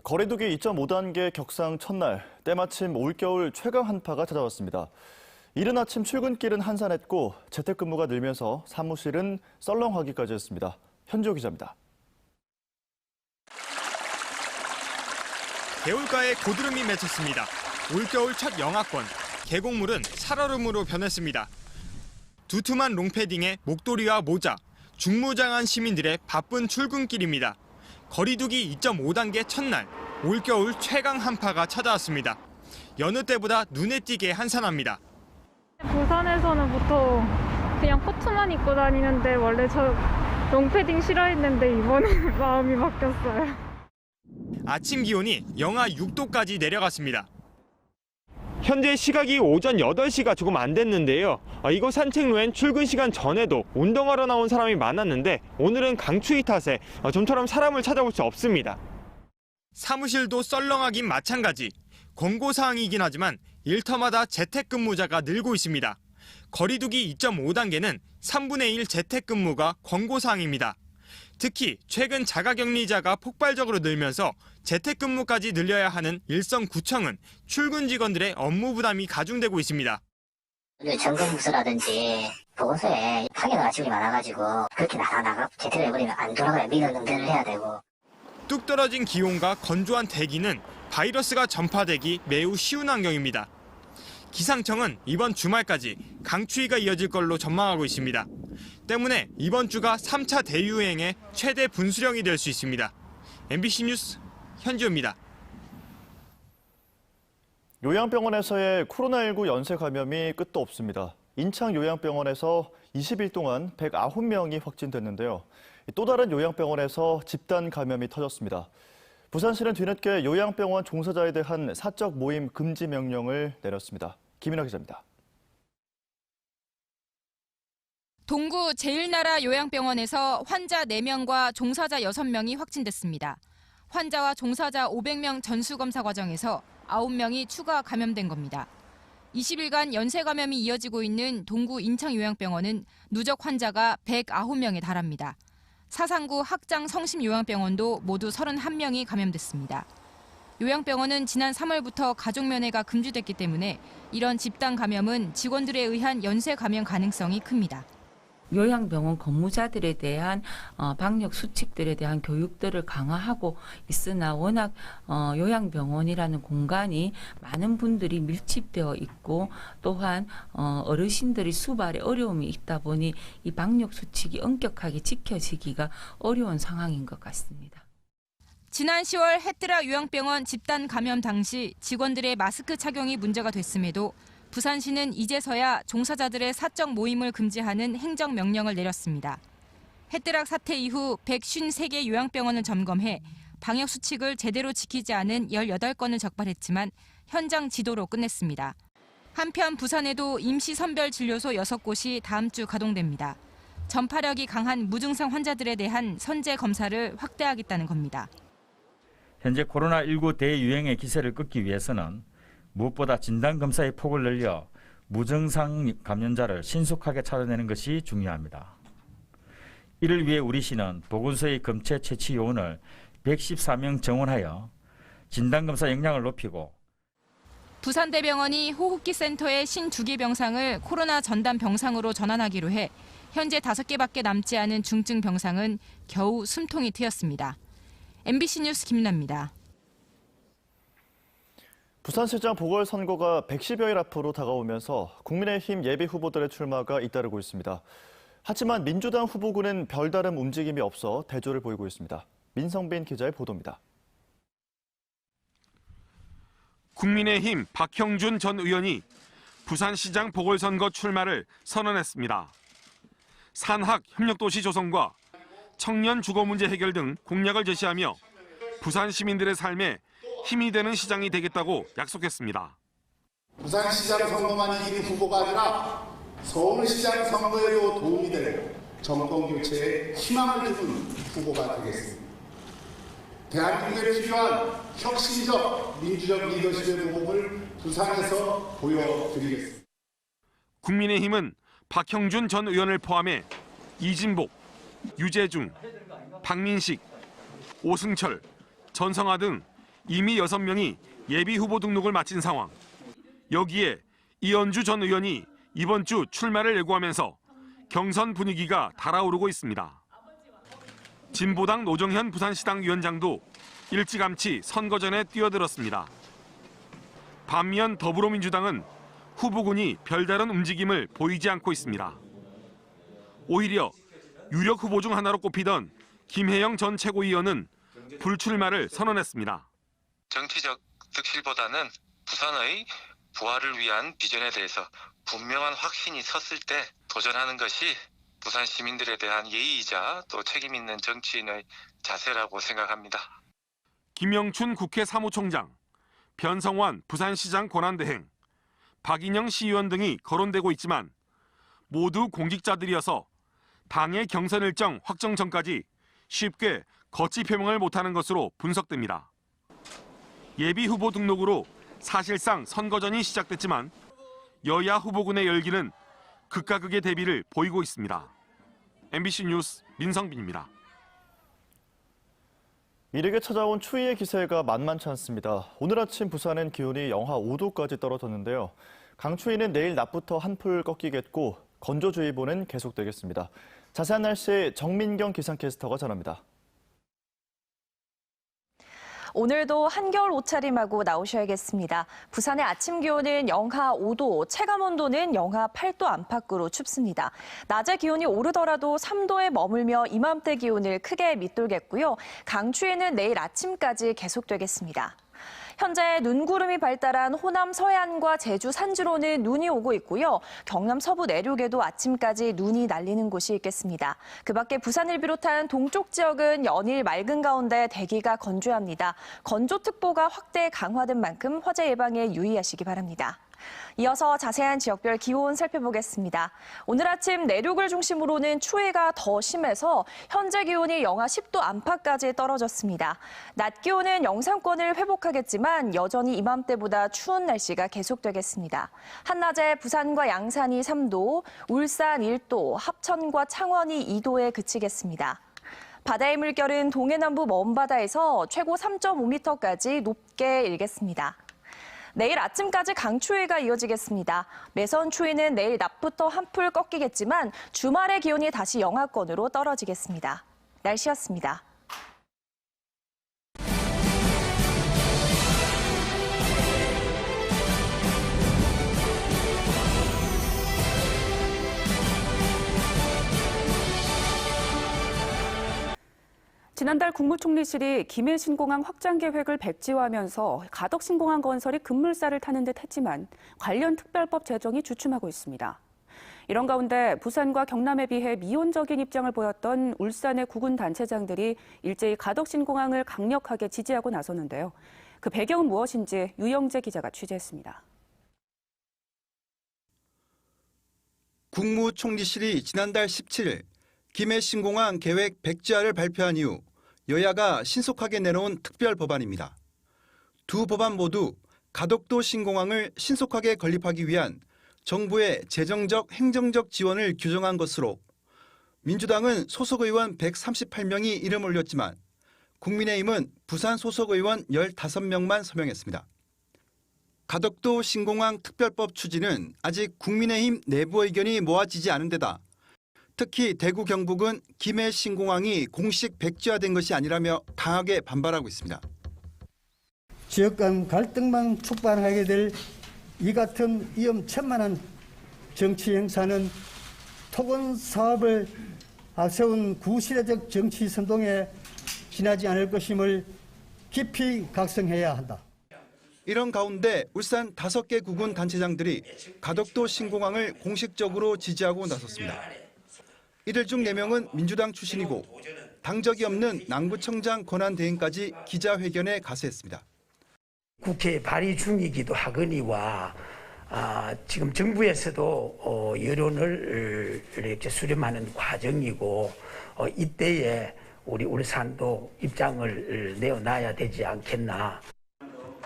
거리두기 2.5단계 격상 첫날, 때마침 올겨울 최강 한파가 찾아왔습니다. 이른 아침 출근길은 한산했고 재택근무가 늘면서 사무실은 썰렁하기까지 했습니다. 현지호 기자입니다. 개울가에 고드름이 맺혔습니다. 올겨울 첫 영하권, 계곡물은 살얼음으로 변했습니다. 두툼한 롱패딩에 목도리와 모자, 중무장한 시민들의 바쁜 출근길입니다. 거리두기 2.5단계 첫날, 올겨울 최강 한파가 찾아왔습니다. 여느 때보다 눈에 띄게 한산합니다. 부산에서는 보통 그냥 코트만 입고 다니는데 원래 저 롱패딩 싫어했는데 이번에는 마음이 바뀌었어요. 아침 기온이 영하 6도까지 내려갔습니다. 현재 시각이 오전 8시가 조금 안 됐는데요. 이곳 산책로엔 출근 시간 전에도 운동하러 나온 사람이 많았는데 오늘은 강추위 탓에 좀처럼 사람을 찾아볼 수 없습니다. 사무실도 썰렁하긴 마찬가지. 권고사항이긴 하지만 일터마다 재택근무자가 늘고 있습니다. 거리두기 2.5단계는 3분의 1 재택근무가 권고사항입니다. 특히 최근 자가격리자가 폭발적으로 늘면서 재택근무까지 늘려야 하는 일선구청은 출근 직원들의 업무 부담이 가중되고 있습니다. 점검부서라든지 보건소에 파견 아침이 많아가지고 그렇게 나가 재택을 해버리면 안 돌아가요. 민원 응대를 해야 되고. 뚝 떨어진 기온과 건조한 대기는 바이러스가 전파되기 매우 쉬운 환경입니다. 기상청은 이번 주말까지 강추위가 이어질 걸로 전망하고 있습니다. 때문에 이번 주가 3차 대유행의 최대 분수령이 될 수 있습니다. MBC 뉴스 현지호입니다. 요양병원에서의 코로나19 연쇄 감염이 끝도 없습니다. 인창 요양병원에서 20일 동안 109명이 확진됐는데요. 또 다른 요양병원에서 집단 감염이 터졌습니다. 부산시는 뒤늦게 요양병원 종사자에 대한 사적 모임 금지 명령을 내렸습니다. 김인아 기자입니다. 동구 제1나라 요양병원에서 환자 4명과 종사자 6명이 확진됐습니다. 환자와 종사자 500명 전수검사 과정에서 9명이 추가 감염된 겁니다. 20일간 연쇄 감염이 이어지고 있는 동구 인창요양병원은 누적 환자가 109명에 달합니다. 사상구 학장 성심요양병원도 모두 31명이 감염됐습니다. 요양병원은 지난 3월부터 가족면회가 금지됐기 때문에 이런 집단 감염은 직원들에 의한 연쇄 감염 가능성이 큽니다. 요양병원 근무자들에 대한 방역 수칙들에 대한 교육들을 강화하고 있으나 워낙 요양병원이라는 공간이 많은 분들이 밀집되어 있고 또한 어르신들이 수발에 어려움이 있다 보니 이 방역 수칙이 엄격하게 지켜지기가 어려운 상황인 것 같습니다. 지난 10월 햇드라 요양병원 집단 감염 당시 직원들의 마스크 착용이 문제가 됐음에도 부산시는 이제서야 종사자들의 사적 모임을 금지하는 행정명령을 내렸습니다. 햇드락 사태 이후 153개 요양병원을 점검해 방역수칙을 제대로 지키지 않은 18건을 적발했지만 현장 지도로 끝냈습니다. 한편 부산에도 임시선별진료소 6곳이 다음 주 가동됩니다. 전파력이 강한 무증상 환자들에 대한 선제 검사를 확대하겠다는 겁니다. 현재 코로나19 대유행의 기세를 끊기 위해서는 무엇보다 진단검사의 폭을 늘려 무증상 감염자를 신속하게 찾아내는 것이 중요합니다. 이를 위해 우리 시는 보건소의 검체 채취 요원을 114명 정원하여 진단검사 역량을 높이고 부산대병원이 호흡기 센터의 신 2개 병상을 코로나 전담 병상으로 전환하기로 해 현재 5개밖에 남지 않은 중증 병상은 겨우 숨통이 트였습니다. MBC 뉴스 김나입니다. 부산시장 보궐선거가 110여일 앞으로 다가오면서 국민의힘 예비후보들의 출마가 잇따르고 있습니다. 하지만 민주당 후보군은 별다른 움직임이 없어 대조를 보이고 있습니다. 민성빈 기자의 보도입니다. 국민의힘 박형준 전 의원이 부산시장 보궐선거 출마를 선언했습니다. 산학 협력도시 조성과 청년 주거 문제 해결 등 공약을 제시하며 부산 시민들의 삶에 힘이 되는 시장이 되겠다고 약속했습니다. 부산시장 선거만 이긴 후보가 아니라 서울시장 선거에도 도움이 될 정권교체에 희망을 주는 후보가 되겠습니다. 대한민국에 필요한 혁신적 민주적 리더십의 모범을 부산에서 보여드리겠습니다. 국민의힘은 박형준 전 의원을 포함해 이진복, 유재중, 박민식, 오승철, 전성하 등 이미 6명이 예비 후보 등록을 마친 상황. 여기에 이현주 전 의원이 이번 주 출마를 예고하면서 경선 분위기가 달아오르고 있습니다. 진보당 노정현 부산시당 위원장도 일찌감치 선거 전에 뛰어들었습니다. 반면 더불어민주당은 후보군이 별다른 움직임을 보이지 않고 있습니다. 오히려 유력 후보 중 하나로 꼽히던 김혜영 전 최고위원은 불출마를 선언했습니다. 정치적 득실보다는 부산의 부활을 위한 비전에 대해서 분명한 확신이 섰을 때 도전하는 것이 부산 시민들에 대한 예의이자 또 책임 있는 정치인의 자세라고 생각합니다. 김영춘 국회 사무총장, 변성환 부산시장 권한대행, 박인영 시의원 등이 거론되고 있지만 모두 공직자들이어서 당의 경선 일정 확정 전까지 쉽게 거취 표명을 못하는 것으로 분석됩니다. 예비 후보 등록으로 사실상 선거전이 시작됐지만 여야 후보군의 열기는 극과 극의 대비를 보이고 있습니다. MBC 뉴스 민성빈입니다. 이르게 찾아온 추위의 기세가 만만치 않습니다. 오늘 아침 부산은 기온이 영하 5도까지 떨어졌는데요. 강추위는 내일 낮부터 한풀 꺾이겠고 건조주의보는 계속되겠습니다. 자세한 날씨 정민경 기상캐스터가 전합니다. 오늘도 한겨울 옷차림하고 나오셔야겠습니다. 부산의 아침 기온은 영하 5도, 체감온도는 영하 8도 안팎으로 춥습니다. 낮에 기온이 오르더라도 3도에 머물며 이맘때 기온을 크게 밑돌겠고요. 강추위는 내일 아침까지 계속되겠습니다. 현재 눈구름이 발달한 호남 서해안과 제주 산지로는 눈이 오고 있고요. 경남 서부 내륙에도 아침까지 눈이 날리는 곳이 있겠습니다. 그 밖에 부산을 비롯한 동쪽 지역은 연일 맑은 가운데 대기가 건조합니다. 건조특보가 확대 강화된 만큼 화재 예방에 유의하시기 바랍니다. 이어서 자세한 지역별 기온 살펴보겠습니다. 오늘 아침 내륙을 중심으로는 추위가 더 심해서 현재 기온이 영하 10도 안팎까지 떨어졌습니다. 낮 기온은 영상권을 회복하겠지만 여전히 이맘때보다 추운 날씨가 계속되겠습니다. 한낮에 부산과 양산이 3도, 울산 1도, 합천과 창원이 2도에 그치겠습니다. 바다의 물결은 동해남부 먼바다에서 최고 3.5m까지 높게 일겠습니다. 내일 아침까지 강추위가 이어지겠습니다. 매선 추위는 내일 낮부터 한풀 꺾이겠지만 주말에 기온이 다시 영하권으로 떨어지겠습니다. 날씨였습니다. 지난달 국무총리실이 김해 신공항 확장 계획을 백지화하면서 가덕 신공항 건설이 급물살을 타는 듯 했지만 관련 특별법 제정이 주춤하고 있습니다. 이런 가운데 부산과 경남에 비해 미온적인 입장을 보였던 울산의 구군 단체장들이 일제히 가덕 신공항을 강력하게 지지하고 나섰는데요. 그 배경은 무엇인지 유영재 기자가 취재했습니다. 국무총리실이 지난달 17일 김해 신공항 계획 백지화를 발표한 이후 여야가 신속하게 내놓은 특별 법안입니다. 두 법안 모두 가덕도 신공항을 신속하게 건립하기 위한 정부의 재정적, 행정적 지원을 규정한 것으로 민주당은 소속 의원 138명이 이름 올렸지만 국민의힘은 부산 소속 의원 15명만 서명했습니다. 가덕도 신공항 특별법 추진은 아직 국민의힘 내부 의견이 모아지지 않은 데다 특히 대구 경북은 김해 신공항이 공식 백지화된 것이 아니라며 강하게 반발하고 있습니다. 지역 간 갈등만 촉발하게 될 이 같은 위험천만한 정치 행사는 토건 사업을 앞세운 구시대적 정치 선동에 지나지 않을 것임을 깊이 각성해야 한다. 이런 가운데 울산 5개 구군 단체장들이 가덕도 신공항을 공식적으로 지지하고 나섰습니다. 이들 중 4명은 민주당 출신이고 당적이 없는 남구청장 권한대행까지 기자회견에 가세했습니다. 국회 발의 중이기도 하거니와 지금 정부에서도 여론을 이렇게 수렴하는 과정이고 이때에 우리 울산도 입장을 내어놔야 되지 않겠나.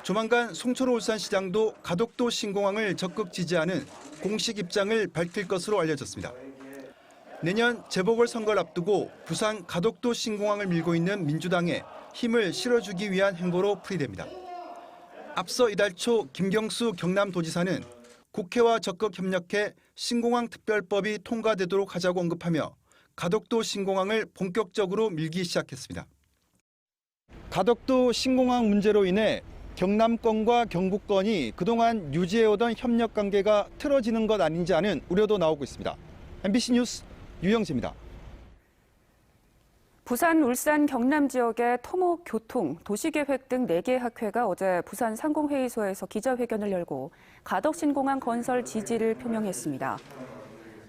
조만간 송철호 울산시장도 가덕도 신공항을 적극 지지하는 공식 입장을 밝힐 것으로 알려졌습니다. 내년 재보궐선거를 앞두고 부산 가덕도 신공항을 밀고 있는 민주당에 힘을 실어주기 위한 행보로 풀이됩니다. 앞서 이달 초 김경수 경남도지사는 국회와 적극 협력해 신공항 특별법이 통과되도록 하자고 언급하며 가덕도 신공항을 본격적으로 밀기 시작했습니다. 가덕도 신공항 문제로 인해 경남권과 경북권이 그동안 유지해오던 협력 관계가 틀어지는 것 아닌지 하는 우려도 나오고 있습니다. MBC 뉴스 유영재입니다. 부산, 울산, 경남 지역의 토목, 교통, 도시계획 등 4개 학회가 어제 부산 상공회의소에서 기자회견을 열고 가덕 신공항 건설 지지를 표명했습니다.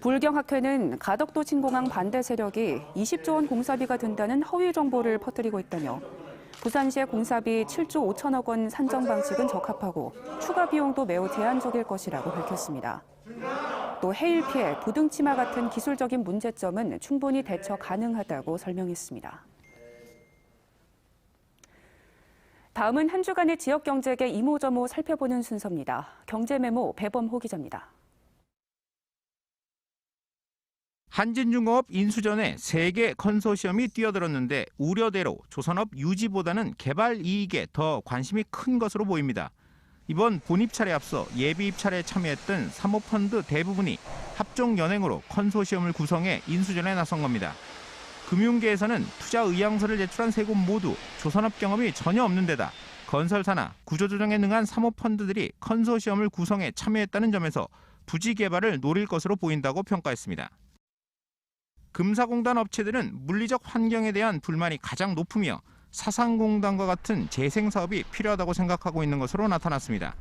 불경학회는 가덕도 신공항 반대 세력이 20조 원 공사비가 든다는 허위 정보를 퍼뜨리고 있다며 부산시의 공사비 7조 5천억 원 산정 방식은 적합하고 추가 비용도 매우 제한적일 것이라고 밝혔습니다. 또 해일 피해, 부등치마 같은 기술적인 문제점은 충분히 대처 가능하다고 설명했습니다. 다음은 한 주간의 지역 경제계 이모저모 살펴보는 순서입니다. 경제메모 배범호 기자입니다. 한진중공업 인수전에 3개 컨소시엄이 뛰어들었는데 우려대로 조선업 유지보다는 개발 이익에 더 관심이 큰 것으로 보입니다. 이번 본입찰에 앞서 예비입찰에 참여했던 사모펀드 대부분이 합종 연행으로 컨소시엄을 구성해 인수전에 나선 겁니다. 금융계에서는 투자 의향서를 제출한 3곳 모두 조선업 경험이 전혀 없는 데다 건설사나 구조조정에 능한 사모펀드들이 컨소시엄을 구성해 참여했다는 점에서 부지 개발을 노릴 것으로 보인다고 평가했습니다. 금사공단 업체들은 물리적 환경에 대한 불만이 가장 높으며 사상공단과 같은 재생사업이 필요하다고 생각하고 있는 것으로 나타났습니다.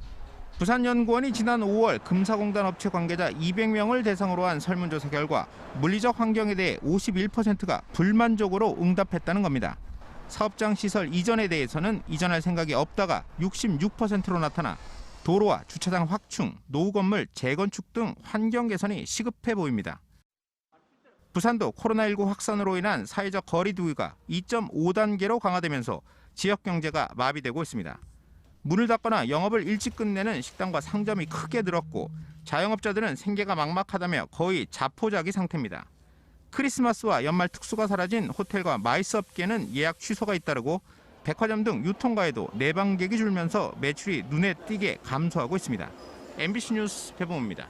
부산연구원이 지난 5월 금사공단 업체 관계자 200명을 대상으로 한 설문조사 결과 물리적 환경에 대해 51%가 불만족으로 응답했다는 겁니다. 사업장 시설 이전에 대해서는 이전할 생각이 없다가 66%로 나타나 도로와 주차장 확충, 노후 건물 재건축 등 환경 개선이 시급해 보입니다. 부산도 코로나19 확산으로 인한 사회적 거리 두기가 2.5단계로 강화되면서 지역 경제가 마비되고 있습니다. 문을 닫거나 영업을 일찍 끝내는 식당과 상점이 크게 늘었고 자영업자들은 생계가 막막하다며 거의 자포자기 상태입니다. 크리스마스와 연말 특수가 사라진 호텔과 마이스 업계는 예약 취소가 잇따르고 백화점 등 유통가에도 내방객이 줄면서 매출이 눈에 띄게 감소하고 있습니다. MBC 뉴스 배범호입니다.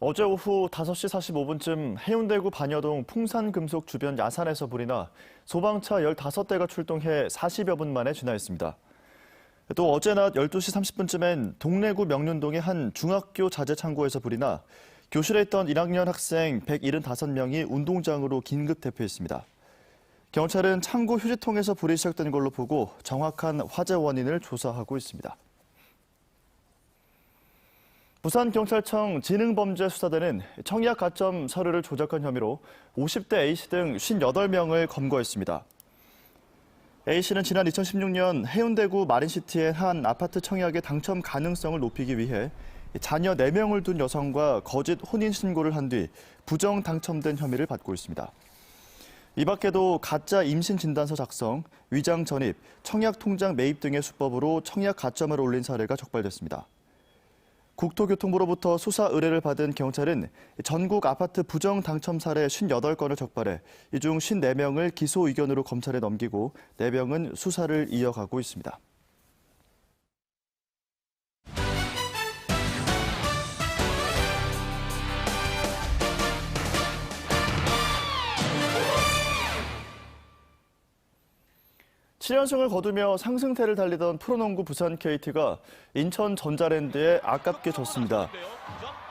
어제 오후 5시 45분쯤 해운대구 반여동 풍산금속 주변 야산에서 불이 나 소방차 15대가 출동해 40여 분 만에 진화했습니다. 또 어제 낮 12시 30분쯤엔 동래구 명륜동의 한 중학교 자재창고에서 불이 나 교실에 있던 1학년 학생 175명이 운동장으로 긴급 대피했습니다. 경찰은 창고 휴지통에서 불이 시작된 걸로 보고 정확한 화재 원인을 조사하고 있습니다. 부산경찰청 지능범죄수사대는 청약 가점 서류를 조작한 혐의로 50대 A씨 등 58명을 검거했습니다. A씨는 지난 2016년 해운대구 마린시티의 한 아파트 청약의 당첨 가능성을 높이기 위해 자녀 4명을 둔 여성과 거짓 혼인신고를 한 뒤 부정 당첨된 혐의를 받고 있습니다. 이 밖에도 가짜 임신진단서 작성, 위장 전입, 청약 통장 매입 등의 수법으로 청약 가점을 올린 사례가 적발됐습니다. 국토교통부로부터 수사 의뢰를 받은 경찰은 전국 아파트 부정 당첨 사례 58건을 적발해 이 중 54명을 기소 의견으로 검찰에 넘기고 4명은 수사를 이어가고 있습니다. (7연승을) 거두며 상승세를 달리던 프로농구 부산 KT가 인천 전자랜드에 아깝게 졌습니다.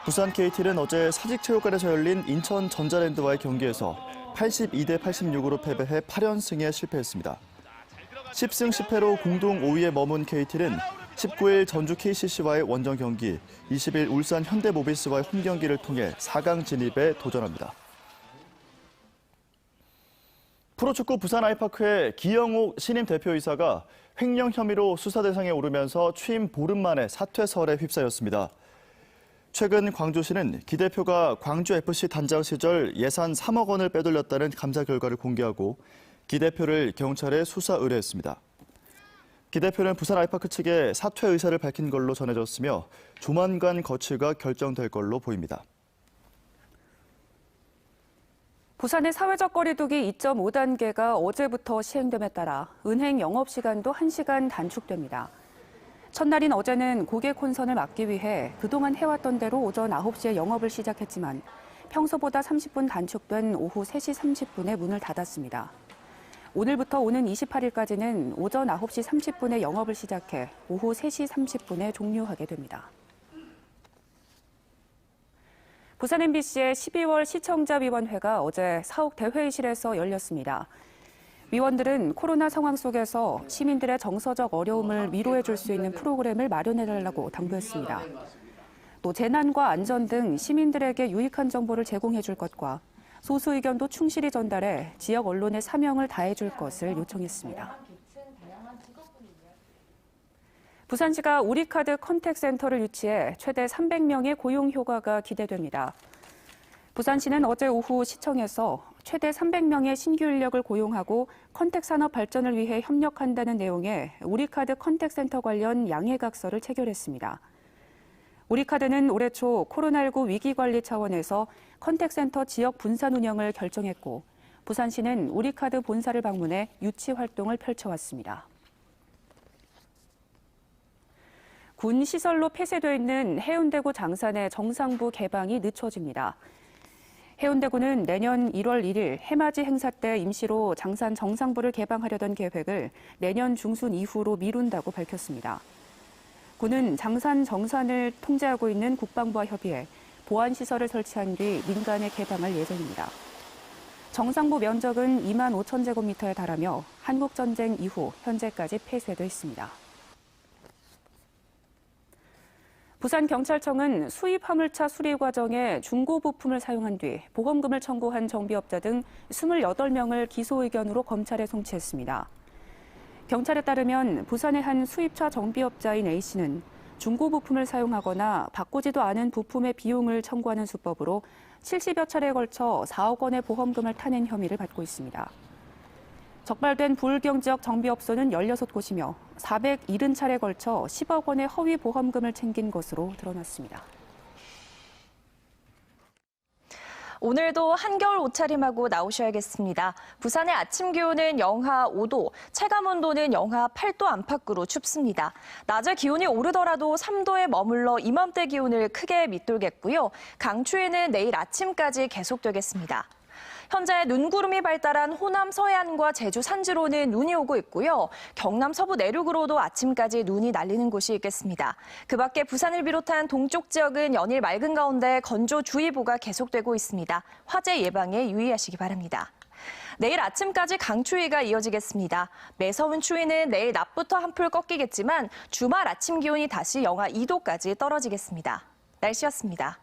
부산 KT는 어제 사직체육관에서 열린 인천 전자랜드와의 경기에서 82대 86으로 패배해 8연승에 실패했습니다. 10승 10패로 공동 5위에 머문 KT는 19일 전주 KCC와의 원정 경기, 20일 울산 현대모비스와의 홈경기를 통해 4강 진입에 도전합니다. 프로축구 부산 아이파크의 기영옥 신임 대표이사가 횡령 혐의로 수사 대상에 오르면서 취임 보름 만에 사퇴설에 휩싸였습니다. 최근 광주시는 기 대표가 광주FC 단장 시절 예산 3억 원을 빼돌렸다는 감사 결과를 공개하고 기 대표를 경찰에 수사 의뢰했습니다. 기 대표는 부산 아이파크 측에 사퇴 의사를 밝힌 걸로 전해졌으며 조만간 거취가 결정될 걸로 보입니다. 부산의 사회적 거리두기 2.5단계가 어제부터 시행됨에 따라 은행 영업시간도 1시간 단축됩니다. 첫날인 어제는 고객 혼선을 막기 위해 그동안 해왔던 대로 오전 9시에 영업을 시작했지만 평소보다 30분 단축된 오후 3시 30분에 문을 닫았습니다. 오늘부터 오는 28일까지는 오전 9시 30분에 영업을 시작해 오후 3시 30분에 종료하게 됩니다. 부산 MBC의 12월 시청자위원회가 어제 사옥 대회의실에서 열렸습니다. 위원들은 코로나 상황 속에서 시민들의 정서적 어려움을 위로해 줄 수 있는 프로그램을 마련해달라고 당부했습니다. 또 재난과 안전 등 시민들에게 유익한 정보를 제공해 줄 것과 소수 의견도 충실히 전달해 지역 언론의 사명을 다해 줄 것을 요청했습니다. 부산시가 우리카드 컨택센터를 유치해 최대 300명의 고용 효과가 기대됩니다. 부산시는 어제 오후 시청에서 최대 300명의 신규 인력을 고용하고 컨택 산업 발전을 위해 협력한다는 내용의 우리카드 컨택센터 관련 양해각서를 체결했습니다. 우리카드는 올해 초 코로나19 위기관리 차원에서 컨택센터 지역 분산 운영을 결정했고 부산시는 우리카드 본사를 방문해 유치 활동을 펼쳐왔습니다. 군 시설로 폐쇄되어 있는 해운대구 장산의 정상부 개방이 늦춰집니다. 해운대구는 내년 1월 1일 해맞이 행사 때 임시로 장산 정상부를 개방하려던 계획을 내년 중순 이후로 미룬다고 밝혔습니다. 군은 장산 정산을 통제하고 있는 국방부와 협의해 보안시설을 설치한 뒤 민간에 개방할 예정입니다. 정상부 면적은 2만 5천 제곱미터에 달하며 한국전쟁 이후 현재까지 폐쇄돼 있습니다. 부산경찰청은 수입 화물차 수리 과정에 중고 부품을 사용한 뒤 보험금을 청구한 정비업자 등 28명을 기소 의견으로 검찰에 송치했습니다. 경찰에 따르면 부산의 한 수입차 정비업자인 A씨는 중고 부품을 사용하거나 바꾸지도 않은 부품의 비용을 청구하는 수법으로 70여 차례에 걸쳐 4억 원의 보험금을 타낸 혐의를 받고 있습니다. 적발된 부울경 지역 정비업소는 16곳이며 470차례에 걸쳐 10억 원의 허위 보험금을 챙긴 것으로 드러났습니다. 오늘도 한겨울 옷차림하고 나오셔야겠습니다. 부산의 아침 기온은 영하 5도, 체감 온도는 영하 8도 안팎으로 춥습니다. 낮에 기온이 오르더라도 3도에 머물러 이맘때 기온을 크게 밑돌겠고요. 강추위는 내일 아침까지 계속되겠습니다. 현재 눈구름이 발달한 호남 서해안과 제주 산지로는 눈이 오고 있고요. 경남 서부 내륙으로도 아침까지 눈이 날리는 곳이 있겠습니다. 그 밖에 부산을 비롯한 동쪽 지역은 연일 맑은 가운데 건조주의보가 계속되고 있습니다. 화재 예방에 유의하시기 바랍니다. 내일 아침까지 강추위가 이어지겠습니다. 매서운 추위는 내일 낮부터 한풀 꺾이겠지만 주말 아침 기온이 다시 영하 2도까지 떨어지겠습니다. 날씨였습니다.